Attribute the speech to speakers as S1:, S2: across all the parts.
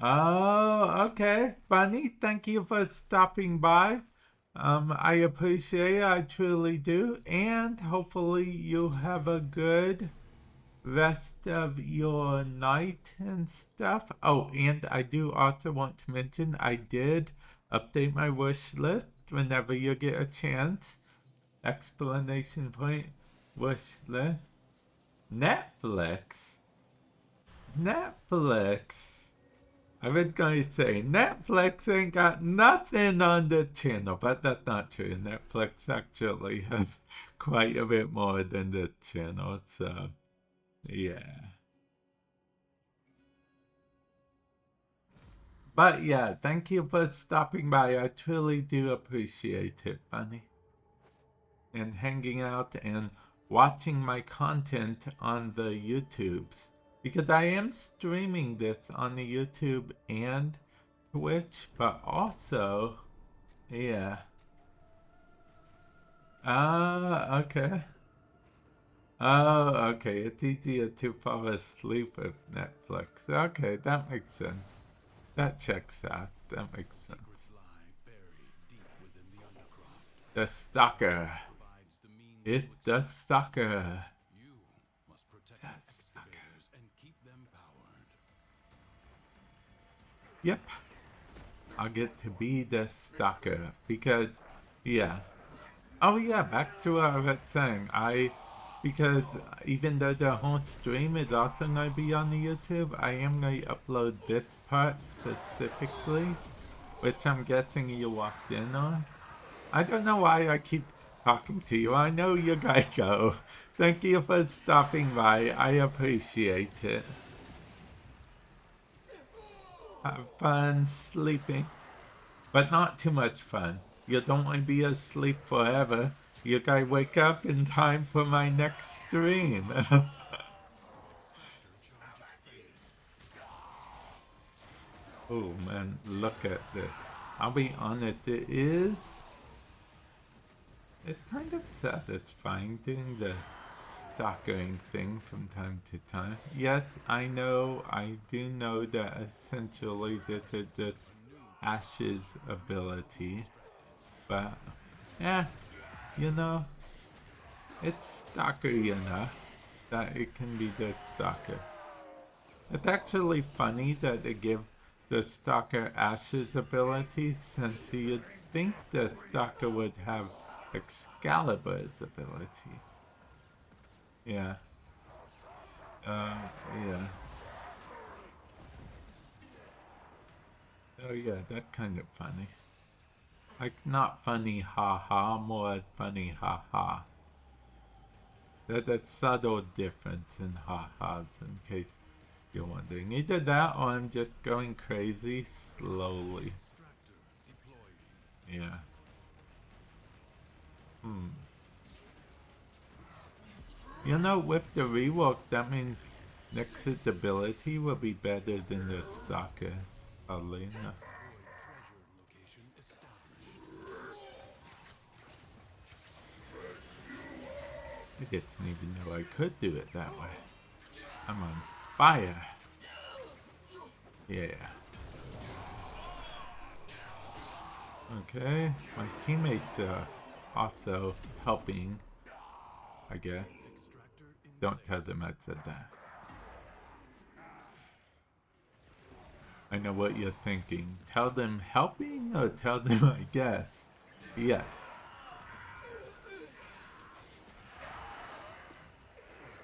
S1: Oh, okay. Bunny, thank you for stopping by. I appreciate it, I truly do. And hopefully you have a good rest of your night and stuff. Oh, and I do also want to mention I did update my wish list whenever you get a chance. Explanation point, wish list. Netflix. Netflix. I was going to say Netflix ain't got nothing on the channel, but that's not true. Netflix actually has quite a bit more than the channel, so yeah. But yeah, thank you for stopping by. I truly do appreciate it, Bunny. And hanging out and watching my content on the YouTubes. Because I am streaming this on the YouTube and Twitch, but also, yeah. Ah, okay. Oh, okay. It's easier to fall asleep with Netflix. Okay, that makes sense. That checks out. That makes sense. The Stalker. It's the Stalker. The Stalker. Yep. I'll get to be the Stalker because, yeah. Oh yeah, back to what I was saying. Because even though the whole stream is also going to be on the YouTube, I am going to upload this part specifically, which I'm guessing you walked in on. I don't know why I keep talking to you. I know you gotta go. Thank you for stopping by. I appreciate it. Have fun sleeping, but not too much fun. You don't want to be asleep forever. You gotta wake up in time for my next stream. Oh man, look at this. I'll be honest, it's kind of satisfying doing the stalkering thing from time to time. Yes, I do know that essentially this is just Ash's ability. But, yeah, you know, it's stalkery enough that it can be the stalker. It's actually funny that they give the stalker Ash's ability since you'd think the stalker would have Excalibur's ability. Yeah. Uh, yeah. Oh yeah, that kind of funny. Like not funny haha, more funny haha. There's a subtle difference in ha-has in case you're wondering. Either that or I'm just going crazy slowly. Yeah. You know, with the rework, that means Nexus ability will be better than the Stalker's. Oddly enough. I didn't even know I could do it that way. I'm on fire. Yeah. Okay, my teammates are also helping, I guess. Don't tell them I said that. I know what you're thinking. Tell them helping or tell them I guess? Yes.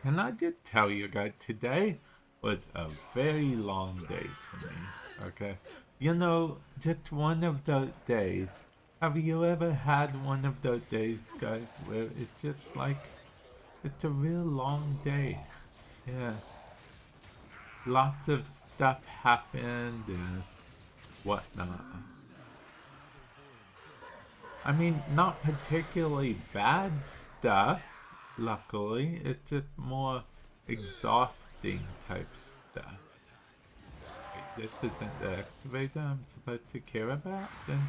S1: And I did tell you guys today was a very long day for me. Okay? You know, just one of those days. Have you ever had one of those days, guys, where it's just like, it's a real long day? Yeah. Lots of stuff happened and whatnot. I mean, not particularly bad stuff, luckily. It's just more exhausting type stuff. Wait, this isn't the activator I'm supposed to care about? Then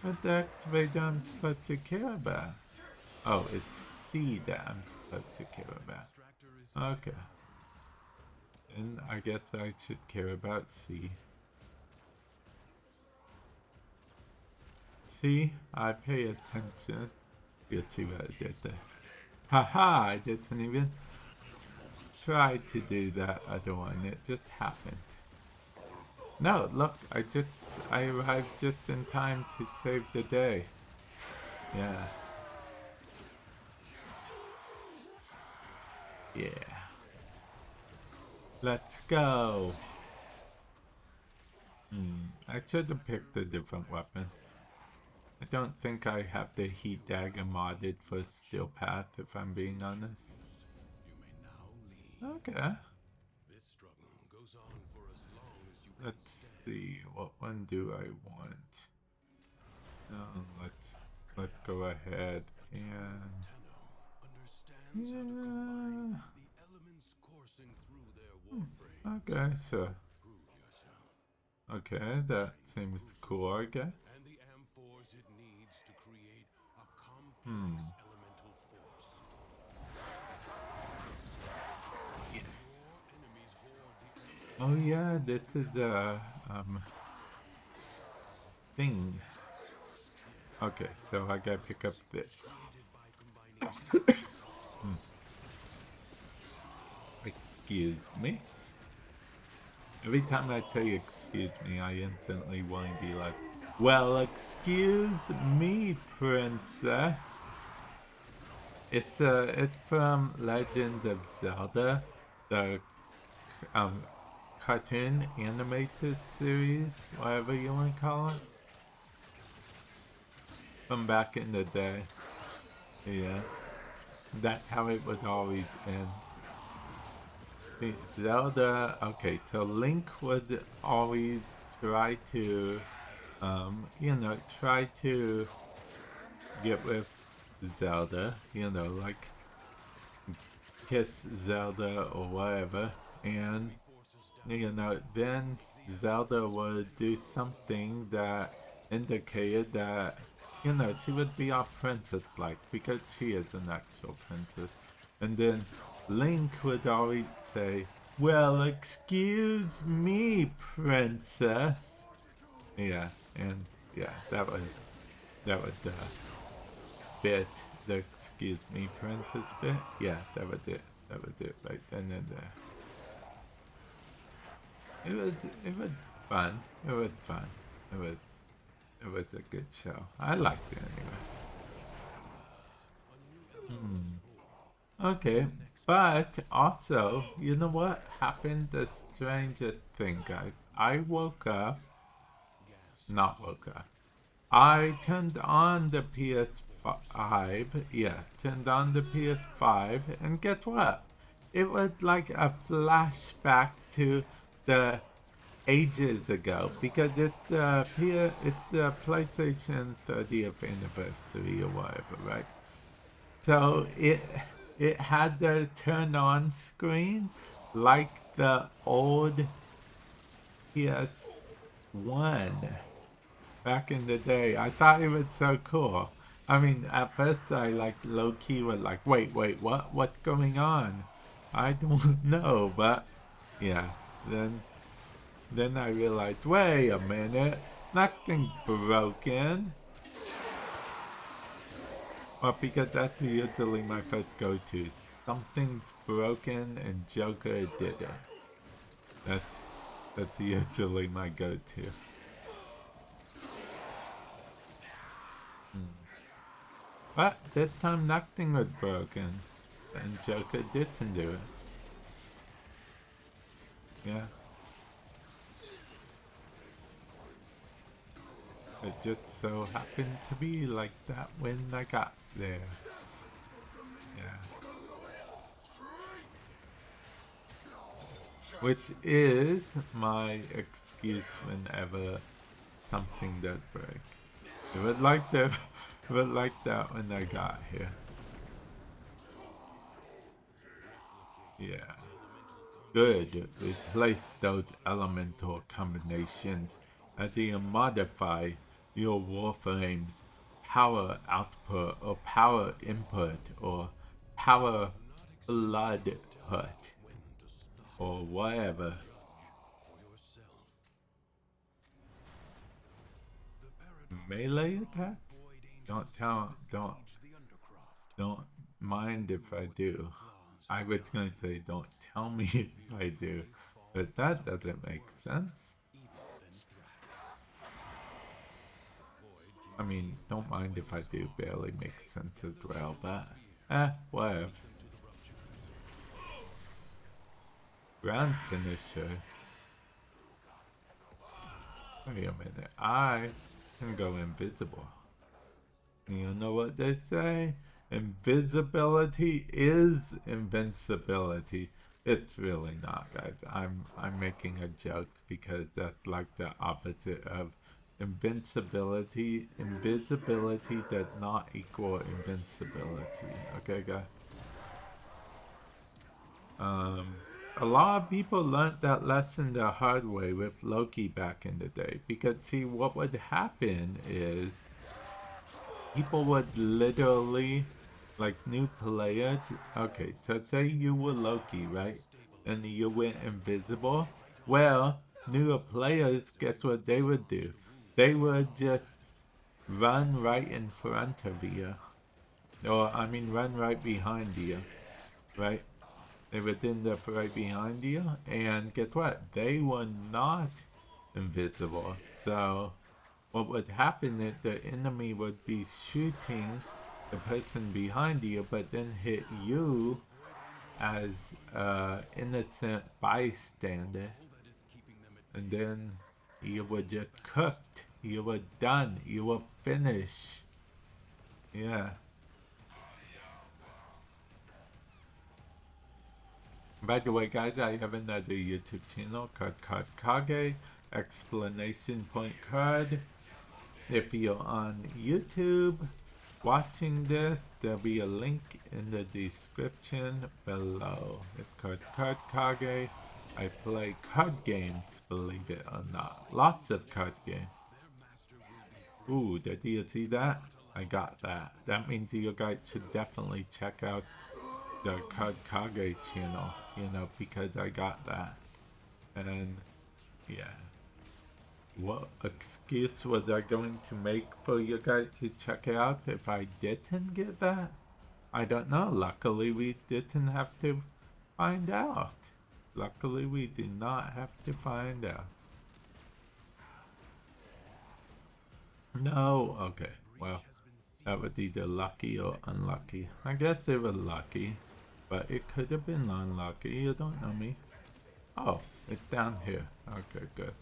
S1: what's the activator I'm supposed to care about? Oh, it's C that I'm supposed to care about. Okay. And I guess I should care about C. See, I pay attention. Let's see what I did there. Haha, I didn't even try to do that other one. It just happened. No, look, I arrived just in time to save the day. Yeah. Yeah. Let's go. I should have picked a different weapon. I don't think I have the heat dagger modded for Steel Path, if I'm being honest. Okay. Let's see, what one do I want? Let's go ahead and yeah. Okay, sure. Okay, that seems cool, I guess. Oh yeah, this is the thing. Okay, so I gotta pick up this. Excuse me. Every time I say excuse me, I instantly want to be like, well, excuse me, princess. It's from Legends of Zelda, the cartoon animated series, whatever you want to call it. From back in the day. Yeah. That's how it would always end. Zelda, okay, so Link would always try to, try to get with Zelda, like kiss Zelda or whatever, and, then Zelda would do something that indicated that, she would be our princess-like, because she is an actual princess. And then Link would always say, well, excuse me, princess. Yeah, and yeah, that was the bit, the excuse me, princess bit. Yeah, that was it. That was it right then and there. It was fun. It was fun. It was a good show. I liked it anyway. Okay, but also, you know what happened? The strangest thing, guys. I woke up, not woke up. I turned on the PS5, yeah, turned on the PS5, and guess what? It was like a flashback to the ages ago because it's the PlayStation 30th anniversary or whatever, right? So it had the turn on screen like the old PS1 back in the day. I thought it was so cool. I mean, at first I like low key was like, wait, what's going on? I don't know, but yeah. Then I realized, wait a minute, nothing's broken. Well, because that's usually my first go-to. Something's broken and Joker did it. That's usually my go-to. But this time nothing was broken, and Joker didn't do it. Yeah. It just so happened to be like that when I got there. Yeah. Which is my excuse whenever something does break. It was like that. It was like that when I got here. Yeah. Good. Replace those elemental combinations as they modify your Warframe's power output or power input or power blood put or whatever. Melee attacks? Don't mind if I do. I was going to say don't tell me if I do, but that doesn't make sense. I mean, don't mind if I do barely make sense as well, but whatever. Ground finishers. Wait a minute, I can go invisible. You know what they say? Invisibility is invincibility. It's really not, guys. I'm making a joke because that's like the opposite of invincibility. Invisibility does not equal invincibility. Okay, guys? A lot of people learned that lesson the hard way with Loki back in the day. Because, see, what would happen is people would literally, like new players, okay, so say you were Loki, right? And you went invisible. Well, newer players, guess what they would do? They would just run right in front of you. Or, I mean, run right behind you, right? They would end up right behind you, and guess what? They were not invisible. So, what would happen is the enemy would be shooting the person behind you, but then hit you as an innocent bystander. And then you were just cooked. You were done. You were finished. Yeah. By the way, guys, I have another YouTube channel called Kage Explanation Point Card. If you're on YouTube watching this, there'll be a link in the description below. It's called Card Kage. I play card games, believe it or not. Lots of card games. Ooh, did you see that? I got that. That means you guys should definitely check out the Card Kage channel, you know, because I got that. And yeah. What excuse was I going to make for you guys to check out if I didn't get that? I don't know. Luckily, we didn't have to find out. Luckily, we did not have to find out. No, okay. Well, that was either lucky or unlucky. I guess it was lucky, but it could have been unlucky. You don't know me. Oh, it's down here. Okay, good.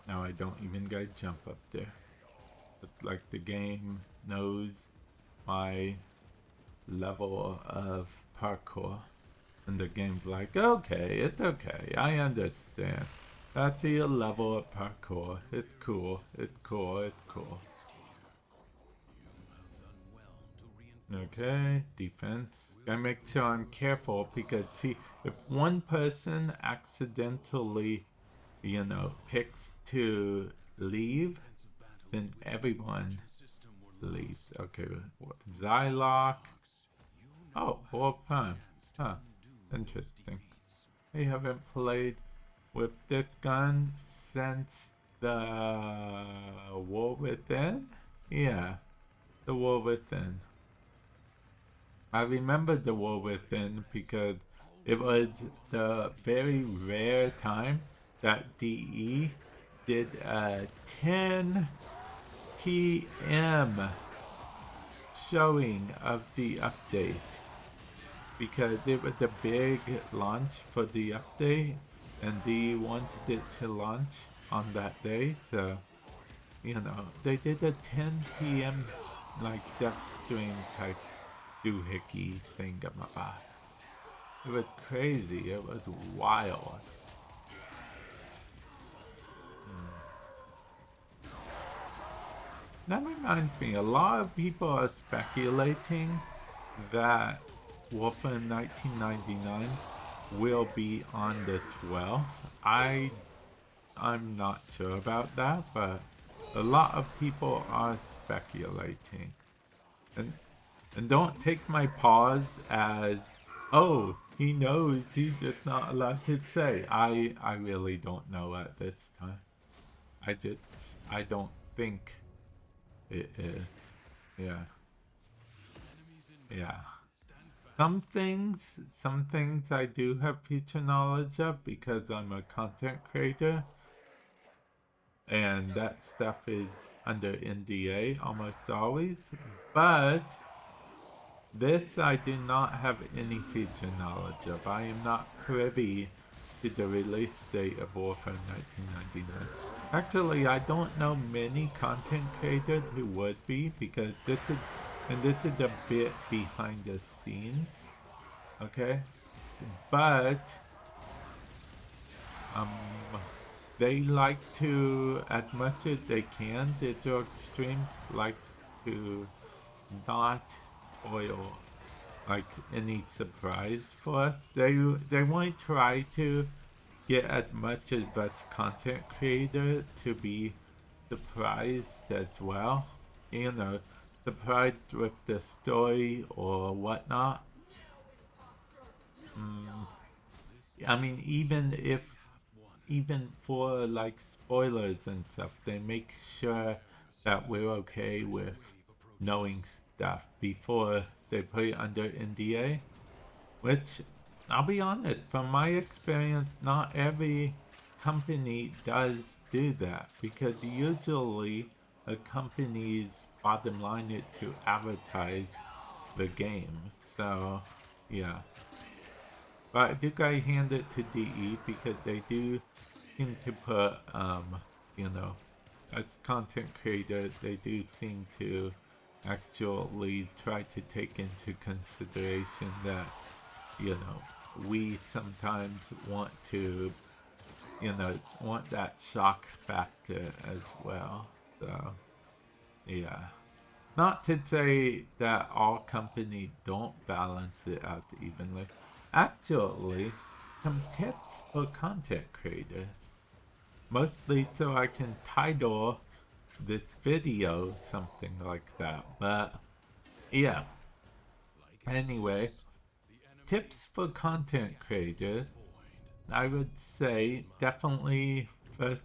S1: Now I don't even gotta jump up there. It's like the game knows my level of parkour. And the game's like, okay, it's okay, I understand. That's your level of parkour. It's cool, it's cool, it's cool. Okay, defense. Gotta make sure I'm careful because, see, if one person accidentally, you know, picks to leave, then everyone leaves. Okay, Zylock. Oh, Warframe. Huh, interesting. I haven't played with this gun since the War Within? Yeah, the War Within. I remember the War Within because it was the very rare time that DE did a 10 p.m. showing of the update because it was a big launch for the update and DE wanted it to launch on that day, so you know they did a 10 p.m. like death stream type doohickey thingamabah. It was crazy. It was wild. That reminds me, a lot of people are speculating that Warframe 1999 will be on the 12th. I'm not sure about that, but a lot of people are speculating. And don't take my pause as, oh, he knows, he's just not allowed to say. I really don't know at this time. I don't think it is. Yeah. Yeah. Some things I do have feature knowledge of because I'm a content creator, and that stuff is under NDA almost always. But this I do not have any feature knowledge of. I am not privy to the release date of Warframe 1999. Actually, I don't know many content creators who would be, because this is a bit behind the scenes, okay? But um, they like to, as much as they can, Digital Extremes likes to not spoil like any surprise for us. They want to try to get as much of us content creator to be surprised as well. You know, surprised with the story or whatnot. I mean, even for like spoilers and stuff, they make sure that we're okay with knowing stuff before they put it under NDA. Which, I'll be honest, from my experience, not every company does do that, because usually a company's bottom line is to advertise the game. So, yeah. But I do gotta hand it to DE because they do seem to put, you know, as content creators, they do seem to actually try to take into consideration that, you know, we sometimes want to, you know, want that shock factor as well. So, yeah. Not to say that all companies don't balance it out evenly. Actually, some tips for content creators. Mostly so I can title this video something like that. But, yeah. Anyway, tips for content creators. I would say definitely first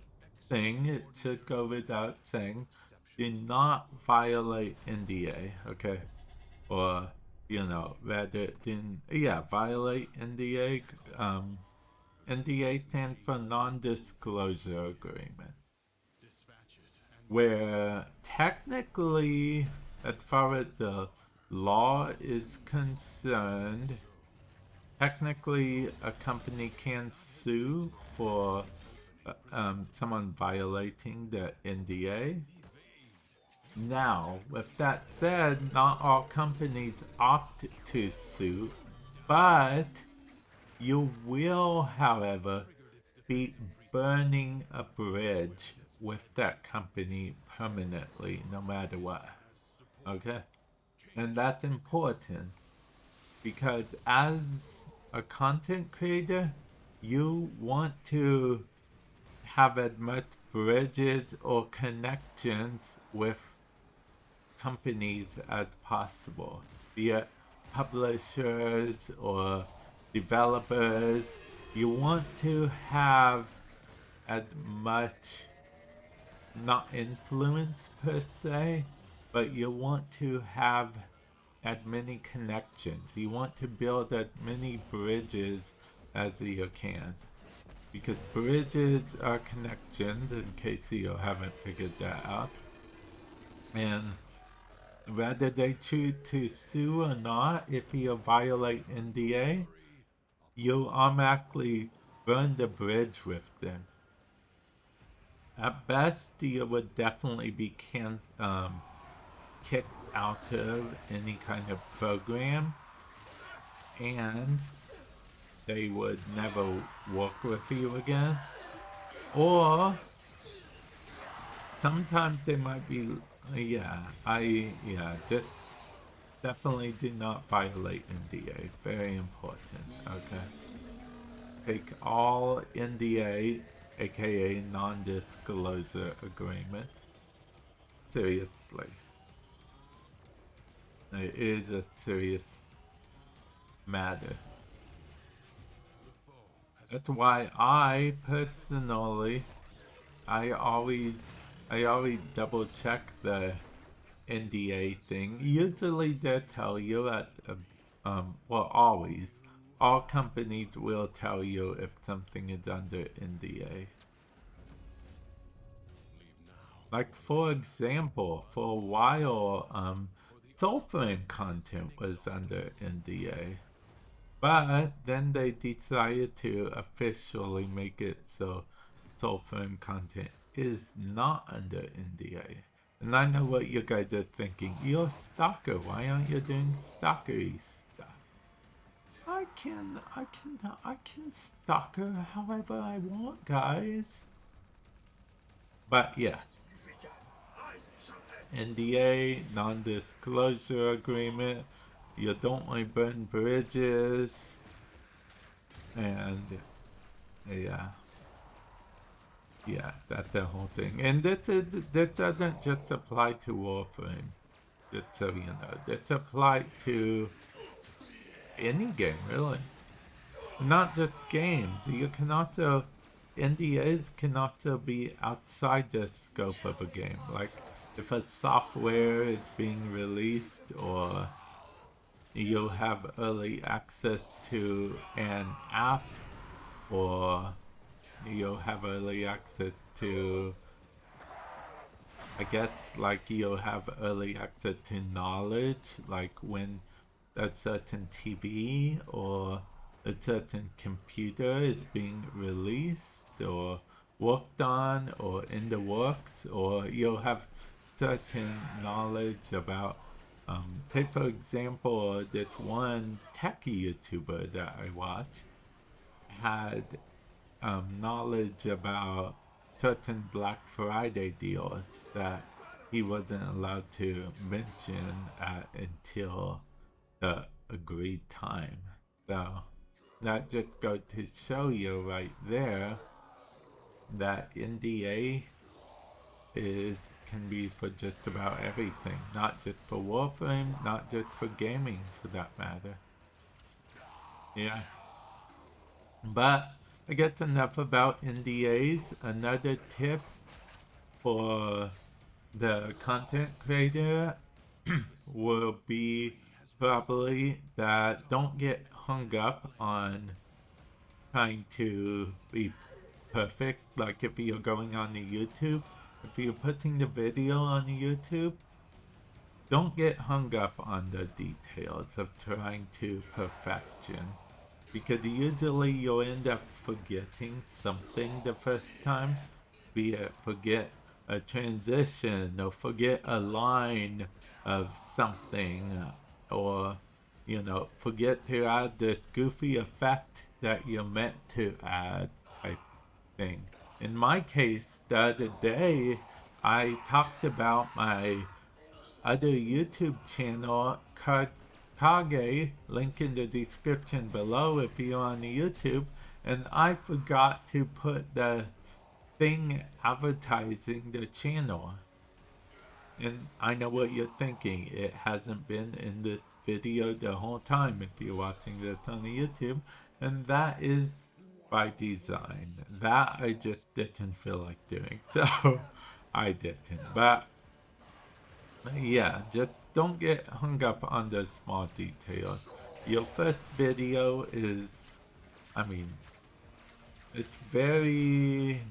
S1: thing, it should go without saying, do not violate NDA, okay? Or, you know, rather than, yeah, violate NDA. NDA stands for non-disclosure agreement, where technically, as far as the law is concerned, technically a company can sue for someone violating the NDA. Now, with that said, not all companies opt to sue, but you will, however, be burning a bridge with that company permanently, no matter what. Okay? And that's important because as a content creator, you want to have as much bridges or connections with companies as possible, be it publishers or developers. You want to have as much, not influence per se, but you want to have as many connections. You want to build as many bridges as you can. Because bridges are connections, in case you haven't figured that out. And whether they choose to sue or not, if you violate NDA, you automatically burn the bridge with them. At best, you would definitely be kicked out of any kind of program, and they would never work with you again. Or sometimes they might be, just definitely do not violate NDA. Very important, okay? Take all NDA, aka non-disclosure agreement, seriously. It is a serious matter. That's why I personally, I always I always double check the NDA thing. Usually they tell you at, well, always. All companies will tell you if something is under NDA. Like, for example, for a while, Soulframe content was under NDA. But then they decided to officially make it so Soulframe content is not under NDA. And I know what you guys are thinking. You're a stalker. Why aren't you doing stalkery stuff? I can stalker however I want, guys. But yeah. NDA, non-disclosure agreement. You don't like burn bridges. And yeah. Yeah, that's the whole thing. And that doesn't just apply to Warframe. Just so you know. That's applied to any game, really. Not just games. You can also, NDAs can also be outside the scope of a game. Like, if a software is being released, or you'll have early access to an app, or you'll have early access to, I guess, like, you'll have early access to knowledge, like when a certain TV or a certain computer is being released or worked on or in the works, or you'll have certain knowledge about, take for example, this one techie YouTuber that I watch had knowledge about certain Black Friday deals that he wasn't allowed to mention until the agreed time. So that just goes to show you right there that NDA can be for just about everything, not just for Warframe, not just for gaming for that matter. Yeah. But I guess enough about NDAs. Another tip for the content creator will be probably that don't get hung up on trying to be perfect. Like, if you're going on the YouTube, if you're putting the video on the YouTube, don't get hung up on the details of trying to perfection, because usually you'll end up forgetting something the first time, be it forget a transition or forget a line of something, or, you know, forget to add the goofy effect that you're meant to add type thing. In my case, the other day, I talked about my other YouTube channel, Kage, link in the description below if you're on the YouTube, and I forgot to put the thing advertising the channel. And I know what you're thinking, it hasn't been in the video the whole time if you're watching this on the YouTube, and that is by design. That I just didn't feel like doing, so I didn't. But yeah, just don't get hung up on the small details. Your first video is, I mean, it's very,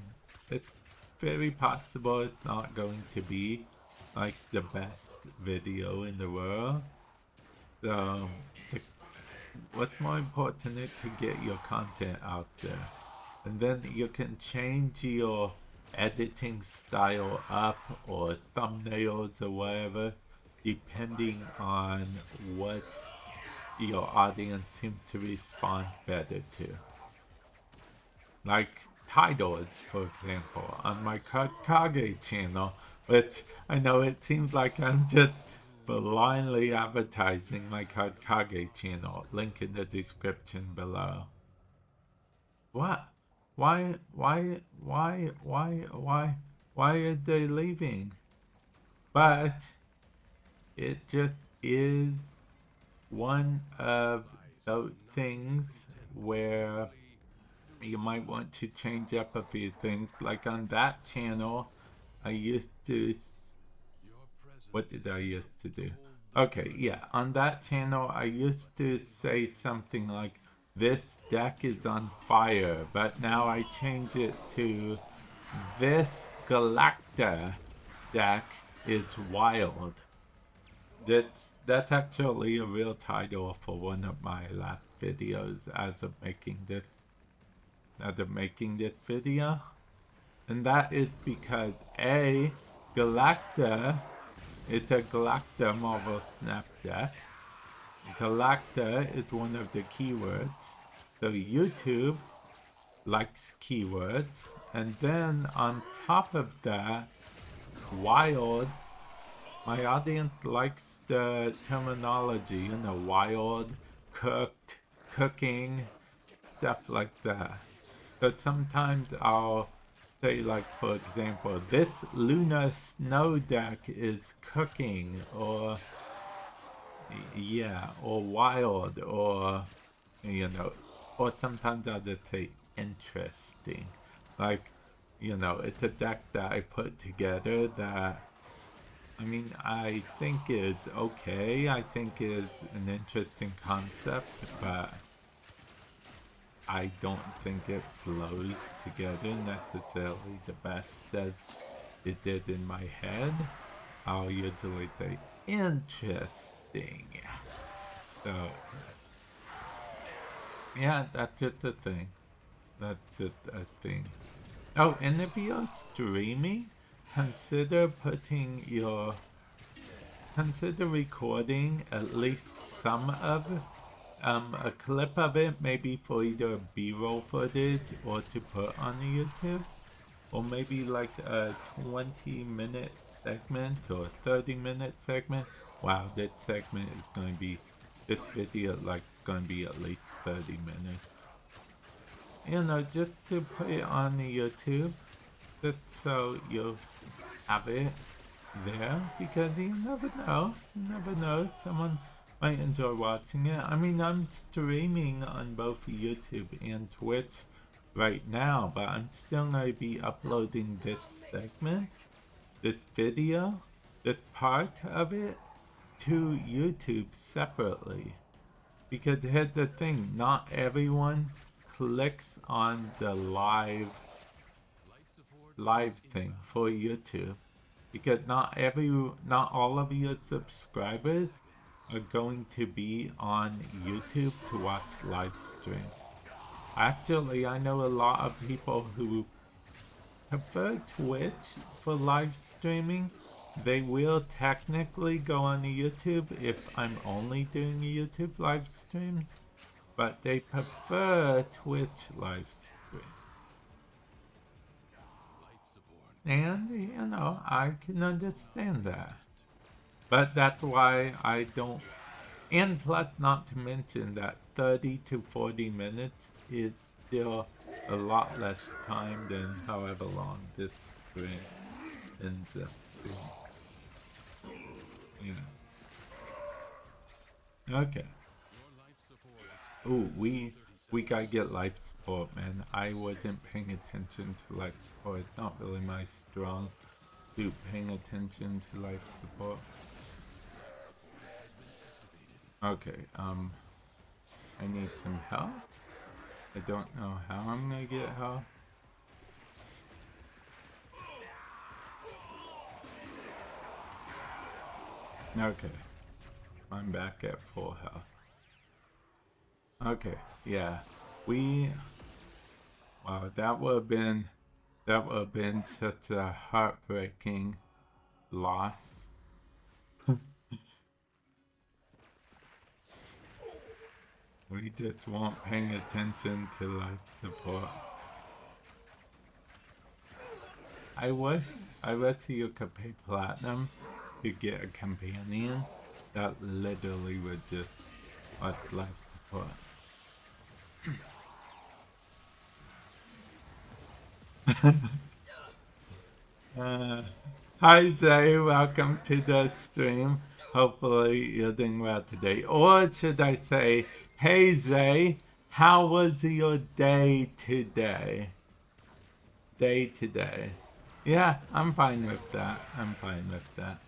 S1: it's very possible it's not going to be like the best video in the world. So, what's more important is to get your content out there. And then you can change your editing style up, or thumbnails or whatever, depending on what your audience seems to respond better to. Like titles, for example, on my Kage channel, which I know it seems like I'm just blindly advertising my Kage channel. Link in the description below. What? Why are they leaving? But it just is one of those things where you might want to change up a few things. Like on that channel, I used to. What did I used to do? Okay, yeah, on that channel, I used to say something like, this deck is on fire, but now I change it to, this Galacta deck is wild. That's actually a real title for one of my last videos as of making this video. And that is because Galacta, it's a Galacta Marvel Snap deck. Galacta is one of the keywords. So YouTube likes keywords. And then on top of that, wild, my audience likes the terminology, wild, cooked, cooking, stuff like that. So sometimes I'll say, like, for example, this Lunar Snow deck is cooking, or yeah, or wild, or or sometimes I'll just say interesting. Like, it's a deck that I put together that, I mean, I think it's okay. I think it's an interesting concept, but I don't think it flows together necessarily the best as it did in my head. I'll usually say interesting. So, yeah, that's just a thing. That's just a thing. Oh, and if you're streaming, consider recording at least some of a clip of it, maybe for either B-roll footage or to put on YouTube, or maybe like a 20-minute segment or 30-minute segment. Wow, this segment is going to be, this video like going to be at least 30 minutes. Just to put it on the YouTube, just so you'll have it there, because you never know, someone might enjoy watching it. I mean, I'm streaming on both YouTube and Twitch right now, but I'm still going to be uploading this segment, this video, this part of it, to YouTube separately. Because here's the thing, not everyone clicks on the live thing for YouTube. Because not all of your subscribers are going to be on YouTube to watch live stream. Actually, I know a lot of people who prefer Twitch for live streaming. They will technically go on YouTube if I'm only doing YouTube live streams, but they prefer Twitch live stream. And, I can understand that. But that's why I don't, and plus not to mention that 30 to 40 minutes is still a lot less time than however long this stream ends up being. Okay. Ooh, we gotta get life support, man. I wasn't paying attention to life support. It's not really my strong suit, paying attention to life support. Okay, I need some help. I don't know how I'm gonna get help. Okay, I'm back at full health. Okay, yeah, wow, that would have been such a heartbreaking loss. We just weren't paying attention to life support. I wish you could pay platinum to get a companion that literally would just watch life support. Hi Zay, welcome to the stream. Hopefully you're doing well today. Or should I say, hey Zay, how was your day today? Yeah, I'm fine with that. I'm fine with that.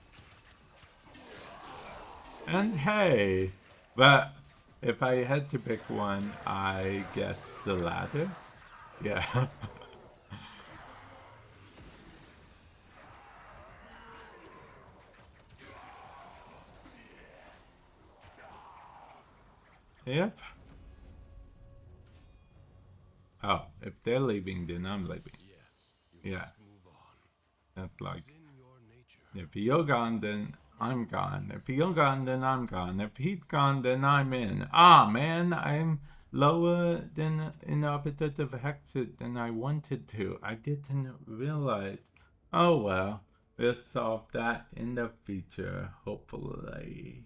S1: And hey, but if I had to pick one, I guess the latter. Yeah. Yep. Oh, if they're leaving, then I'm leaving. Yeah. That's like, if you're gone, then I'm gone. If you're gone, then I'm gone. If he's gone, then I'm in. Ah, man, I'm lower than in orbit of exit than I wanted to. I didn't realize. Oh well, we'll solve that in the future, hopefully.